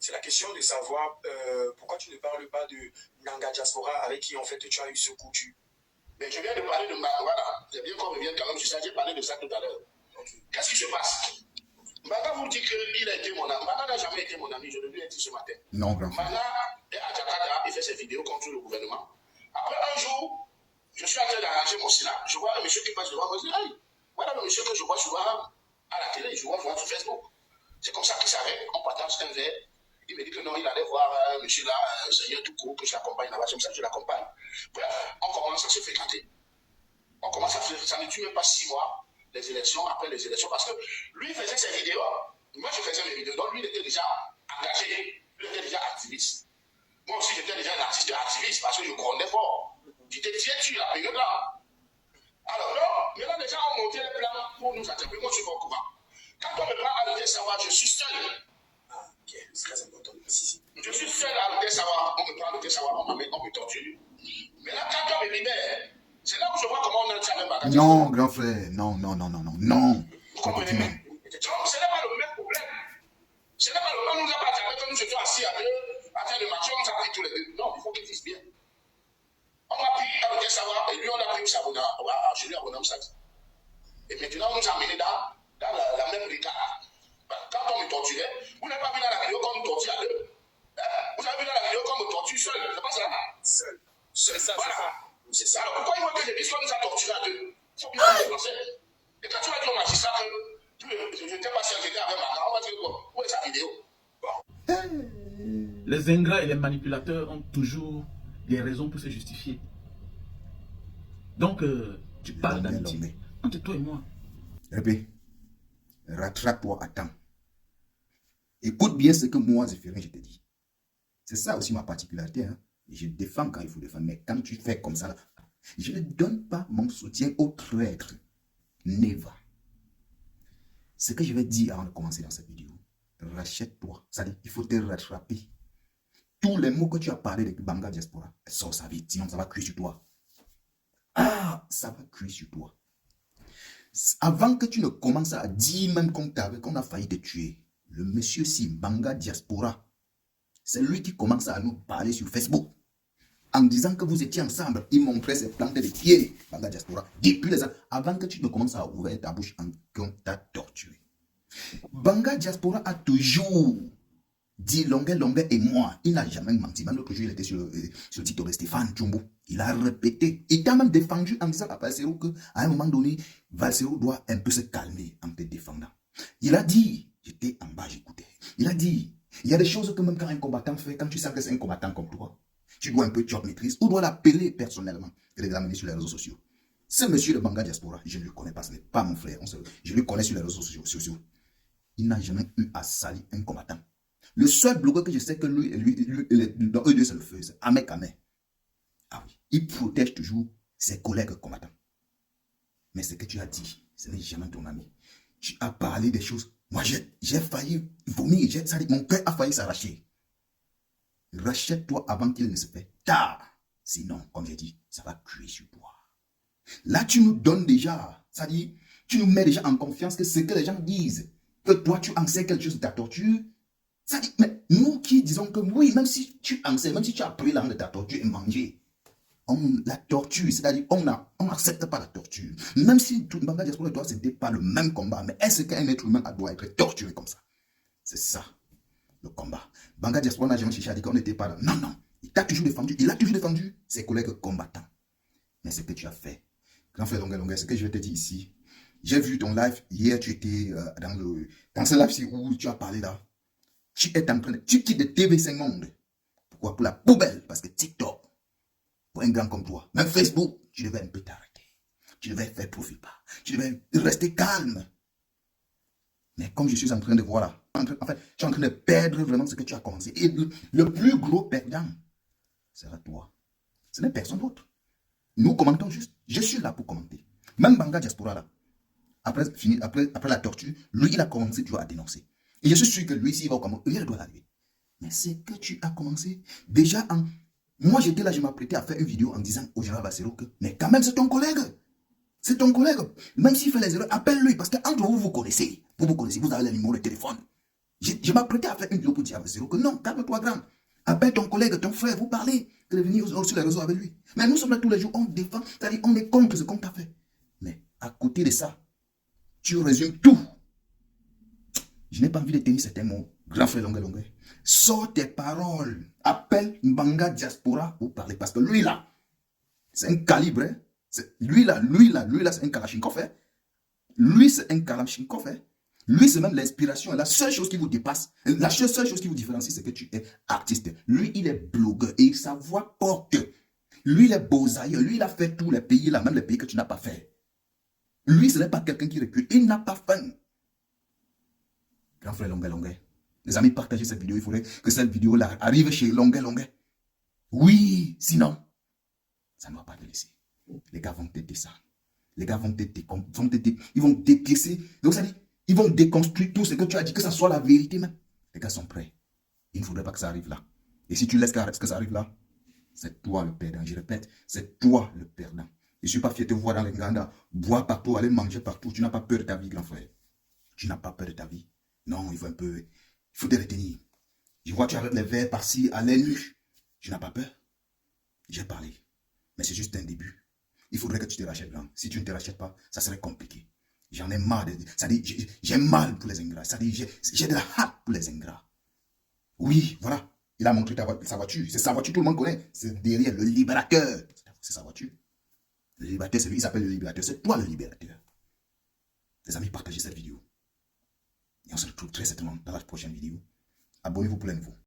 C'est la question de savoir pourquoi tu ne parles pas de Nanga Diaspora avec qui en fait tu as eu ce coup tu. Mais je viens de parler de voilà, c'est bien qu'on revienne quand même sur ça, j'ai parlé de ça tout à l'heure. Okay. Qu'est-ce qui se passe? Mbaga vous dit qu'il a été mon ami. Mbaga n'a jamais été mon ami, je le lui ai dit ce matin. Non, grand frère. Mbaga est à Jakarta, il fait ses vidéos contre le gouvernement. Après un jour, je suis en train d'arranger mon silence. Je vois un monsieur qui passe devant moi, je dis, hey, voilà le monsieur que je vois souvent à la télé, je vois souvent sur Facebook. C'est comme ça qu'il s'arrête, on partage un verre. Il me dit que non, il allait voir un monsieur là, un seigneur tout court, que je l'accompagne là-bas, c'est comme ça que je l'accompagne. Bref, on commence à se fréquenter. On commence à se fréquenter, ça ne tue même pas 6 mois, les élections, après les élections, parce que lui faisait ses vidéos, moi je faisais mes vidéos, donc lui il était déjà engagé, il était déjà activiste. Moi aussi j'étais déjà un artiste activiste, parce que je grondais fort. J'étais tiède la période là. Alors non, maintenant les gens ont monté les plans pour nous attraper, moi je suis pas au courant. Quand on me prend à l'hôtel Savoir, je suis seul. Ah, ok, c'est très important de préciser. Je suis seul à l'hôtel Savoir, on me prend à l'hôtel Savoir, on me torture. Mais là, quand on me libère, c'est là où je vois comment on a même bagage. Non, grand frère, non, non, non, non, non, non. Vous comprenez? Donc, ce n'est pas le même problème. Ce n'est pas le même, on nous a pas attrapé, quand nous étions assis à deux, à faire le match, on nous a pris tous les deux. Non, il faut qu'ils disent bien. On m'a pris à l'hôtel Savoir, et lui, on a pris Sabona, chez lui à Bonhomme Sati. Et maintenant, on nous a amenés dans la même brigade. Quand on me torturait, vous n'avez pas vu dans la vidéo qu'on me torture à deux. Vous avez vu dans la vidéo qu'on me torture seul. C'est pas ça? Seul. C'est ça, voilà. C'est ça. Alors pourquoi il veut que je dise qu'on nous a torturé à deux? Il faut bien le français. Et quand tu vas dire au magistrat que je n'étais pas sûr que j'étais avec ma on va dire quoi? Où est sa vidéo? Bon. Les ingrats et les manipulateurs ont toujours des raisons pour se justifier. Donc, tu parles d'amitié entre toi et moi. Répé, rattrape-toi à temps. Écoute bien ce que moi, Zéphirin, je te dis. C'est ça aussi ma particularité. Hein? Je défends quand il faut défendre. Mais quand tu fais comme ça, là, je ne donne pas mon soutien aux traîtres. Never. Ce que je vais dire avant de commencer dans cette vidéo, rachète-toi. C'est-à-dire, il faut te rattraper. Tous les mots que tu as parlé de Banga Diaspora, sors ça vite, sinon ça va cuire sur toi. Ah, ça va cuire sur toi. Avant que tu ne commences à dire même qu'on a failli te tuer, le monsieur si Banga Diaspora, c'est lui qui commence à nous parler sur Facebook. En disant que vous étiez ensemble, il montrait ses plantes de pieds, Banga Diaspora, depuis les années, avant que tu ne commences à ouvrir ta bouche en qu'on t'a torturé. Banga Diaspora a toujours dit Longuet et moi. Il n'a jamais menti. Même l'autre jour, il était sur le TikTok de Stéphane Tchumbo. Il a répété. Il t'a même défendu en disant à Valsero qu'à un moment donné, Valsero doit un peu se calmer en te défendant. Il a dit, j'étais en bas, j'écoutais. Il a dit, il y a des choses que même quand un combattant fait, quand tu sens que c'est un combattant comme toi, tu dois un peu job maîtrise, ou dois l'appeler personnellement et les amener sur les réseaux sociaux. Ce monsieur de Banga Diaspora, je ne le connais pas, ce n'est pas mon frère. Je le connais sur les réseaux sociaux. Il n'a jamais eu à salir un combattant. Le seul blogueur que je sais que lui dans eux deux, c'est le feu, c'est Ahmed Kameh. Ah oui, il protège toujours ses collègues combattants. Mais ce que tu as dit, ce n'est jamais ton ami. Tu as parlé des choses. Moi, j'ai failli vomir, mon cœur a failli s'arracher. Rachète-toi avant qu'il ne se fait tard. Sinon, comme j'ai dit, ça va cuire sur toi. Là, tu nous donnes déjà, c'est-à-dire, tu nous mets déjà en confiance que ce que les gens disent, que toi, tu en sais quelque chose de ta torture. C'est-à-dire, mais nous qui disons que oui, même si tu en sais, même si tu as appris la langue de ta torture et manger, la torture, c'est-à-dire, on n'accepte pas la torture. Même si tout le Banga Diaspora et toi, ce n'était pas le même combat, mais est-ce qu'un être humain doit être torturé comme ça? C'est ça, le combat. Banga Diaspora n'a jamais cherché à dire qu'on n'était pas là. Non, non, il t'a toujours défendu, il a toujours défendu ses collègues combattants. Mais ce que tu as fait, grand frère Longuet, ce que je vais te dire ici, j'ai vu ton live, hier tu étais dans ce live où tu as parlé là. Tu es en train de... Tu quittes de TV5 Monde. Pourquoi? Pour la poubelle. Parce que TikTok, pour un grand comme toi, même Facebook, tu devais un peu t'arrêter. Tu devais faire profil pas. Tu devais rester calme. Mais comme je suis en train de voir là, en fait, tu es en train de perdre vraiment ce que tu as commencé. Et le plus gros perdant sera toi. Ce n'est personne d'autre. Nous commentons juste. Je suis là pour commenter. Même Banga Diaspora là, après la torture, lui, il a commencé toujours à dénoncer. Et je suis sûr que lui, s'il va au Cameroun, il doit l'arriver. Mais c'est que tu as commencé déjà en... Moi, j'étais là, je m'apprêtais à faire une vidéo en disant au général Valsero que... Mais quand même, c'est ton collègue. C'est ton collègue. Même s'il fait les erreurs, appelle-lui. Parce qu'entre vous, vous connaissez. Vous avez le numéro de téléphone. Je m'apprêtais à faire une vidéo pour dire à Zéro que non, calme-toi, grand. Appelle ton collègue, ton frère, vous parlez, que de venir sur les réseaux avec lui. Mais nous sommes là tous les jours, on défend, c'est-à-dire on est contre ce qu'on t'a fait. Mais à côté de ça, tu résumes tout. Je n'ai pas envie de tenir certains mots. Grand frère Longue. Sors tes paroles. Appelle Mbanga Diaspora pour parler. Parce que lui là, c'est un calibre. Hein? Lui là, c'est un Kalachnikov. Hein? Lui, c'est un Kalachnikov. Hein? Lui, c'est même l'inspiration. La seule chose qui vous dépasse, la seule chose qui vous différencie, c'est que tu es artiste. Lui, il est blogueur et sa voix porte. Lui, il est beaux-ailleurs. Lui, il a fait tous les pays là, même les pays que tu n'as pas fait. Lui, ce n'est pas quelqu'un qui recule. Il n'a pas faim. Grand frère Longue. Les amis, partagez cette vidéo. Il faudrait que cette vidéo-là arrive chez Longue. Oui, sinon, ça ne va pas te laisser. Les gars vont t'aider ça. Les gars vont t'aider. Ils vont dépiécer. Donc, ça dit, ils vont déconstruire tout ce que tu as dit, que ça soit la vérité même. Les gars sont prêts. Il ne faudrait pas que ça arrive là. Et si tu laisses que ça arrive là, c'est toi le perdant. Je répète, c'est toi le perdant. Je ne suis pas fier de te voir dans les grandes, boire partout, aller manger partout. Tu n'as pas peur de ta vie, grand frère. Tu n'as pas peur de ta vie. Non, il faut te retenir. Je vois que tu arrêtes les verres par-ci, à l'aile nue. Tu n'as pas peur. J'ai parlé. Mais c'est juste un début. Il faudrait que tu te rachètes, grand. Si tu ne te rachètes pas, ça serait compliqué. J'en ai marre. J'ai mal pour les ingrats. J'ai de la hâte pour les ingrats. Oui, voilà. Il a montré sa voiture. C'est sa voiture, tout le monde connaît. C'est derrière le libérateur. C'est sa voiture. Le libérateur, c'est lui, il s'appelle le libérateur. C'est toi le libérateur. Les amis, partagez cette vidéo. Et on se retrouve très certainement dans la prochaine vidéo. Abonnez-vous pour les nouveaux.